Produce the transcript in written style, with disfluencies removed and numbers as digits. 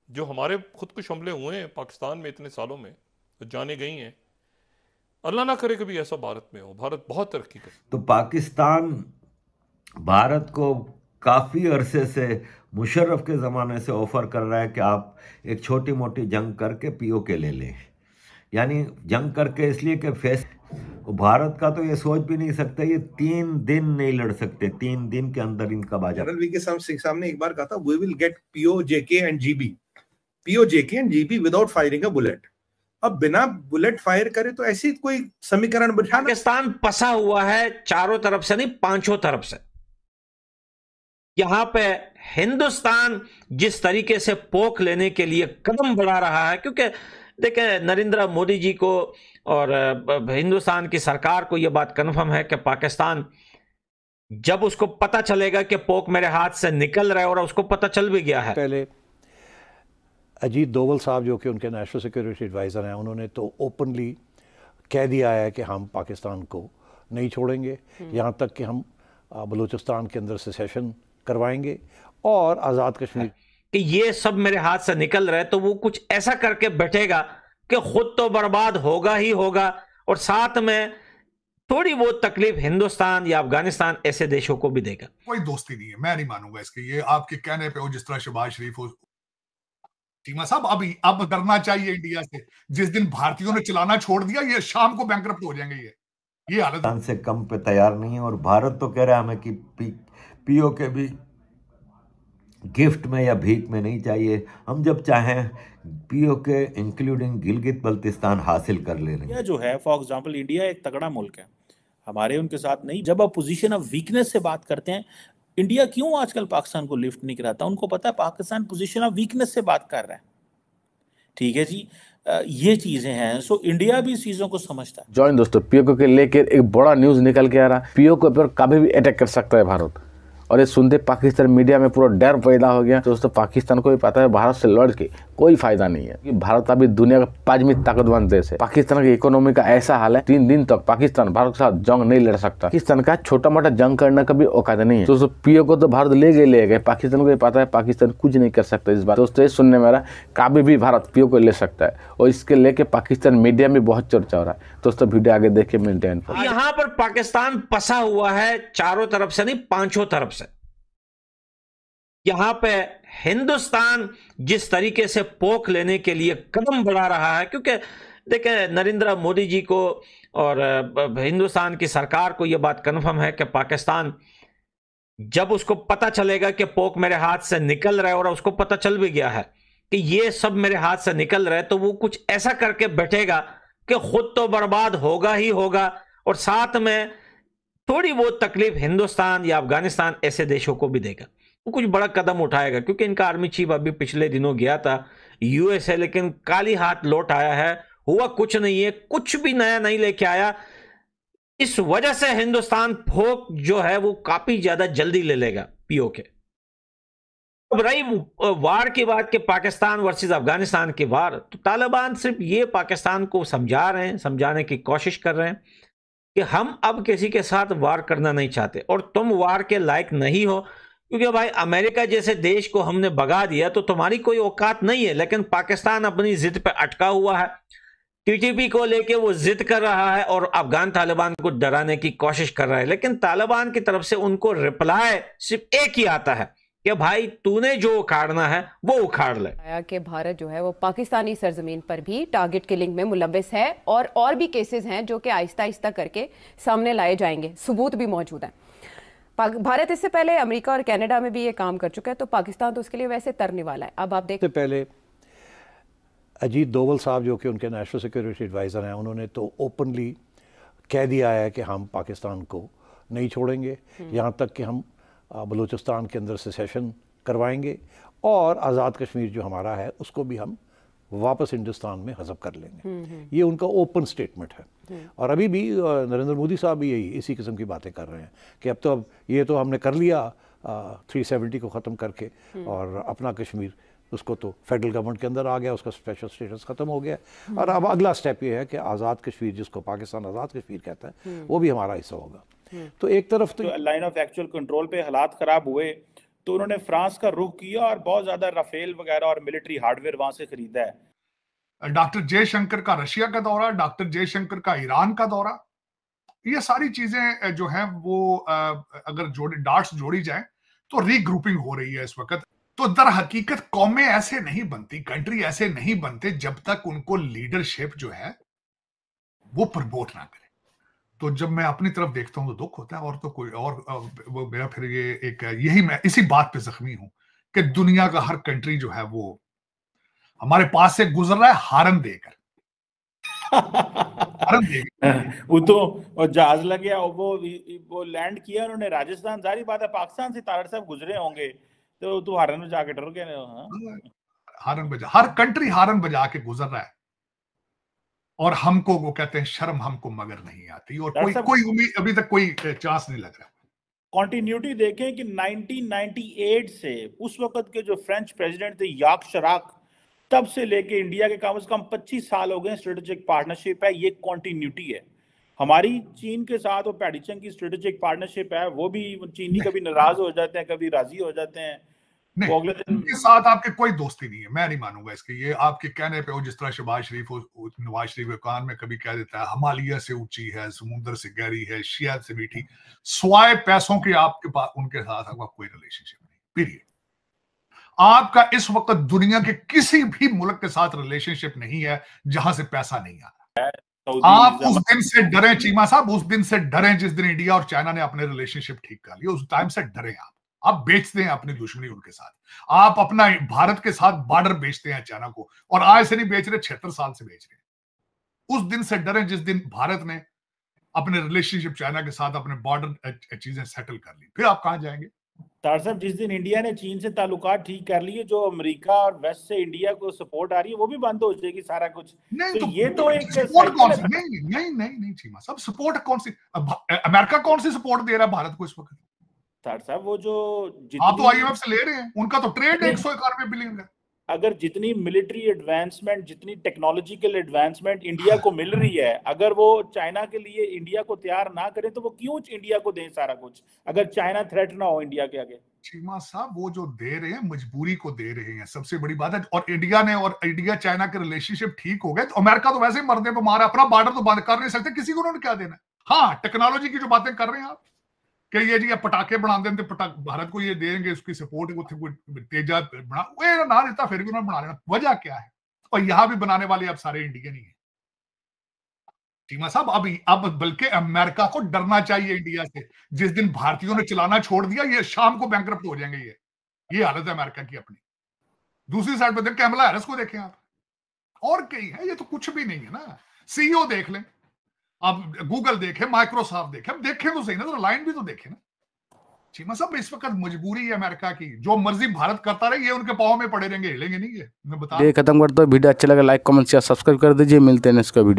जो हमारे खुद कुछ हमले हुए हैं पाकिस्तान में इतने सालों में, तो जाने गई हैं। अल्लाह ना करे कभी ऐसा भारत में हो। भारत बहुत तरक्की कर। तो पाकिस्तान भारत को काफी अरसे से मुशर्रफ के जमाने से ऑफर कर रहा है कि आप एक छोटी मोटी जंग करके पीओके ले लें। यानी जंग करके इसलिए कि फेस भारत का तो ये सोच भी नहीं सकता, ये 3 दिन नहीं लड़ सकते, 3 दिन के अंदर इनका बाजा। जनरल वी के सामने एक बार कहा था, we will get PoJK and GB, PoJK and GB without firing a bullet. अब बिना बुलेट फायर करे तो ऐसी कोई समीकरण बिठाना। पाकिस्तान फंसा हुआ है चारों तरफ से नहीं, पांचों तरफ से। यहां पे हिंदुस्तान जिस तरीके से पोक लेने के लिए कदम बढ़ा रहा है, क्योंकि देखें नरेंद्र मोदी जी को और हिंदुस्तान की सरकार को यह बात कन्फर्म है कि पाकिस्तान जब उसको पता चलेगा कि पोक मेरे हाथ से निकल रहा है, और उसको पता चल भी गया है। पहले अजीत डोवल साहब जो कि उनके नेशनल सिक्योरिटी एडवाइज़र हैं, उन्होंने तो ओपनली कह दिया है कि हम पाकिस्तान को नहीं छोड़ेंगे, यहाँ तक कि हम बलूचिस्तान के अंदर सेसेशन करवाएंगे और आज़ाद कश्मीर। कि ये सब मेरे हाथ से निकल रहा है, तो वो कुछ ऐसा करके बैठेगा कि खुद तो बर्बाद होगा ही होगा, और साथ में थोड़ी बहुत तकलीफ हिंदुस्तान या अफगानिस्तान ऐसे देशों को भी देगा। कोई दोस्ती नहीं है, मैं नहीं मानूंगा इसके। ये आपके कहने पे हो, जिस तरह शहबाज शरीफ हो, चीमा साहब, अब डरना चाहिए इंडिया से। जिस दिन भारतीयों ने चलाना छोड़ दिया, ये शाम को बैंकरप्ट हो जाएंगे। ये हालत से कम पे तैयार नहीं है, और भारत तो कह रहा है हमें कि पीओके भी गिफ्ट में या भीख में नहीं चाहिए, हम जब चाहें पीओके इंक्लूडिंग गिलगित बल्तिस्तान हासिल कर ले रहे हैं। जो है फॉर एग्जांपल, इंडिया एक तगड़ा मुल्क है, हमारे उनके साथ नहीं। जब आप पोजीशन ऑफ वीकनेस से बात करते हैं, इंडिया क्यों आजकल पाकिस्तान को लिफ्ट नहीं कराता? उनको पता है पाकिस्तान पोजीशन ऑफ वीकनेस से बात कर रहा है। ठीक है जी, ये चीजें हैं। सो इंडिया भी इस चीजों को समझता है। जॉइन दोस्तों, पीओके के लेकर एक बड़ा न्यूज निकल के आ रहा है। पीओके पर कभी भी अटैक कर सकता है भारत, और ये सुनते पाकिस्तान मीडिया में पूरा डर पैदा हो गया। दोस्तों पाकिस्तान को भी पता है भारत से लड़ के कोई फायदा नहीं है, कि भारत अभी दुनिया का 5वीं ताकतवर देश है। पाकिस्तान की इकोनॉमी का ऐसा हाल है, 3 दिन तक पाकिस्तान भारत के साथ जंग नहीं लड़ सकता। पाकिस्तान का छोटा मोटा जंग करने का भी औकात नहीं है। दोस्तों पीओके को तो भारत ले गए, पाकिस्तान को भी पता है पाकिस्तान कुछ नहीं कर सकता इस बार। दोस्तों ये सुनने में आ रहा है कभी भी भारत पीओके को ले सकता है, और इसके लेके पाकिस्तान मीडिया में बहुत चर्चा हो रहा है। दोस्तों वीडियो आगे देख के मिलते हैं। यहां पर पाकिस्तान फंसा हुआ है चारों तरफ से नहीं, पांचों तरफ से। यहां पे हिंदुस्तान जिस तरीके से पोक लेने के लिए कदम बढ़ा रहा है, क्योंकि देखें नरेंद्र मोदी जी को और हिंदुस्तान की सरकार को यह बात कन्फर्म है कि पाकिस्तान जब उसको पता चलेगा कि पोक मेरे हाथ से निकल रहा है, और उसको पता चल भी गया है कि ये सब मेरे हाथ से निकल रहा है, तो वो कुछ ऐसा करके बैठेगा कि खुद तो बर्बाद होगा ही होगा, और साथ में थोड़ी बहुत तकलीफ हिंदुस्तान या अफगानिस्तान ऐसे देशों को भी देगा। वो कुछ बड़ा कदम उठाएगा, क्योंकि इनका आर्मी चीफ अभी पिछले दिनों गया था यूएसए, लेकिन खाली हाथ लौट आया है। हुआ कुछ नहीं है, कुछ भी नया नहीं लेके आया। इस वजह से हिंदुस्तान फोक जो है वो काफी ज्यादा जल्दी ले लेगा पीओके। अब रही वार की बात कि पाकिस्तान वर्सेस अफगानिस्तान की वार, तो तालिबान सिर्फ ये पाकिस्तान को समझा रहे हैं, समझाने की कोशिश कर रहे हैं कि हम अब किसी के साथ वार करना नहीं चाहते, और तुम वार के लायक नहीं हो, क्योंकि भाई अमेरिका जैसे देश को हमने भगा दिया तो तुम्हारी कोई औकात नहीं है। लेकिन पाकिस्तान अपनी जिद पे अटका हुआ है, टीटीपी को लेके वो जिद कर रहा है, और अफगान तालिबान को डराने की कोशिश कर रहा है। लेकिन तालिबान की तरफ से उनको रिप्लाई सिर्फ एक ही आता है कि भाई तूने जो उखाड़ना है वो उखाड़ ले। कि भारत जो है वो पाकिस्तानी सरजमीन पर भी टारगेट किलिंग में मुलव्वस है, और भी केसेस हैं जो कि आहिस्ता आहिस्ता करके सामने लाए जाएंगे, सबूत भी मौजूद है। भारत इससे पहले अमेरिका और कनाडा में भी ये काम कर चुका है, तो पाकिस्तान तो उसके लिए वैसे तरने वाला है। अब आप देखते पहले अजीत डोवल साहब जो कि उनके नेशनल सिक्योरिटी एडवाइज़र हैं, उन्होंने तो ओपनली कह दिया है कि हम पाकिस्तान को नहीं छोड़ेंगे, यहाँ तक कि हम बलूचिस्तान के अंदर सेसेशन करवाएंगे, और आज़ाद कश्मीर जो हमारा है उसको भी हम वापस हिंदुस्तान में हज़ब कर लेंगे। ये उनका ओपन स्टेटमेंट है। और अभी भी नरेंद्र मोदी साहब भी इसी किस्म की बातें कर रहे हैं कि अब ये तो हमने कर लिया 370 को ख़त्म करके, और अपना कश्मीर उसको तो फेडरल गवर्नमेंट के अंदर आ गया, उसका स्पेशल स्टेटस ख़त्म हो गया, और अब अगला स्टेप ये है कि आज़ाद कश्मीर, जिसको पाकिस्तान आज़ाद कश्मीर कहता है, वो भी हमारा हिस्सा होगा। तो एक तरफ तो लाइन ऑफ एक्चुअल कंट्रोल पे हालात ख़राब हुए, तो उन्होंने फ्रांस का रुख किया और बहुत ज्यादा राफेल वगैरह और मिलिट्री हार्डवेयर वहां से खरीदा है। डॉक्टर जयशंकर का रशिया का दौरा, डॉक्टर जयशंकर का ईरान का दौरा, ये सारी चीजें जो है वो अगर डार्ट्स जोड़ी जाए तो रीग्रुपिंग हो रही है इस वक्त। तो दर हकीकत कौमें ऐसे नहीं बनती, कंट्री ऐसे नहीं बनते जब तक उनको लीडरशिप जो है वो प्रमोट ना करे। तो जब मैं अपनी तरफ देखता हूं तो दुख होता है, और तो कोई और वो मेरा फिर ये एक यही मैं इसी बात पे जख्मी हूं कि दुनिया का हर कंट्री जो है वो हमारे पास से गुजर रहा है हारन देकर। वो तो जहाज लग गया, वो लैंड किया उन्होंने राजस्थान, जारी बात है पाकिस्तान से तारड़ साहब गुजरे होंगे तो तू हारन में जाके डर गया। हारन बजा, हर कंट्री हारन बजा के गुजर रहा है, और हमको वो कहते हैं शर्म हमको मगर नहीं आती, और कोई उम्मीद अभी तक कोई चांस नहीं लग रहा। कंटिन्यूटी देखें कि 1998 से उस वक्त के जो फ्रेंच प्रेसिडेंट थे याक शराक, तब से लेके इंडिया के कम से कम 25 साल हो गए स्ट्रेटेजिक पार्टनरशिप है। ये कंटिन्यूटी है हमारी। चीन के साथ वो पैडिचंग की स्ट्रेटेजिक पार्टनरशिप है, वो भी चीनी कभी नाराज हो जाते हैं, कभी राजी हो जाते हैं। उनके साथ आपके कोई दोस्ती नहीं है, मैं नहीं मानूंगा इसके। ये आपके कहने पे हो, जिस तरह शहबाज शरीफ नवाज शरीफ कान में कभी कह देता है हिमालय से ऊंची है, समुद्र से गहरी है, शिया से मीठी, स्वाय पैसों के आपके पास उनके साथ आपका कोई रिलेशनशिप नहीं, पीरियड। आपका इस वक्त दुनिया के किसी भी मुल्क के साथ रिलेशनशिप नहीं है जहां से पैसा नहीं आ रहा। आप उस दिन से डरे चीमा साहब, उस दिन से डरे जिस दिन इंडिया और चाइना ने अपने रिलेशनशिप ठीक कर लिया, उस टाइम से डरे आप बेचते हैं अपनी दुश्मनी उनके साथ। आप अपना भारत के साथ बॉर्डर बेचते हैं चाइना को, और आज से नहीं बेच रहे, 76 साल से बेच रहे हैं। उस दिन से डरे जिस दिन भारत ने अपने रिलेशनशिप चाइना के साथ अपने बॉर्डर चीजें सेटल कर ली, फिर आप कहां जाएंगे? तार साहब, जिस दिन इंडिया ने चीन से ताल्लुकात ठीक कर लिए, जो अमेरिका और वेस्ट से इंडिया को सपोर्ट आ रही है, वो भी बंद हो जाएगी सारा कुछ। नहीं, तो ये तो एक सपोर्ट कौन सी? नहीं चीमा साहब, सपोर्ट कौन सी? अमेरिका कौन सी सपोर्ट दे रहा है भारत को इस वक्त? तार साहब, वो जो आप तो IMF से ले रहे हैं, उनका तो ट्रेड 191 बिलियन है। अगर जितनी मिलिट्री एडवांसमेंट, जितनी टेक्नोलॉजिकल एडवांसमेंट इंडिया को मिल रही है, अगर वो चाइना के लिए इंडिया को तैयार ना करें तो वो क्यों इंडिया को दें सारा कुछ, अगर चाइना थ्रेट ना हो इंडिया के आगे? चीमा साहब, वो जो दे रहे हैं मजबूरी को दे रहे हैं, सबसे बड़ी बात है। और इंडिया चाइना के रिलेशनशिप ठीक हो गए तो अमेरिका तो वैसे ही मरने पे मारा, अपना बॉर्डर तो बंद कर नहीं सकते, किसी को उन्होंने क्या देना। हाँ, टेक्नोलॉजी की जो बातें कर रहे हैं आप कि ये जी पटाखे बना देंगे, भारत को ये देंगे, उसकी सपोर्ट तेजा बना ना देता, फिर भी उन्होंने बना लेना। वजह क्या है? और यहां भी बनाने वाले अब सारे इंडियन ही है चीमा साहब। अब बल्कि अमेरिका को डरना चाहिए इंडिया से। जिस दिन भारतीयों ने चलाना छोड़ दिया, ये शाम को बैंकरप्ट हो जाएंगे। ये हालत है अमेरिका की अपनी। दूसरी साइड पर देखें, कैमला हैरिस को देखें आप, और कई है, ये तो कुछ भी नहीं है ना। CEO देख लें, अब गूगल देखे, माइक्रोसॉफ्ट देखे, अब देखें तो सही ना, तो लाइन भी तो देखे ना। चीमा साहब, इस वक्त मजबूरी है अमेरिका की, जो मर्जी भारत करता रहे, ये उनके पाँव में पड़े रहेंगे, हिलेंगे नहीं। ये मैं बता खत्म कर दो। वीडियो अच्छा लगा लाइक कमेंट शेयर सब्सक्राइब कर दीजिए। मिलते हैं नेक्स्ट वीडियो।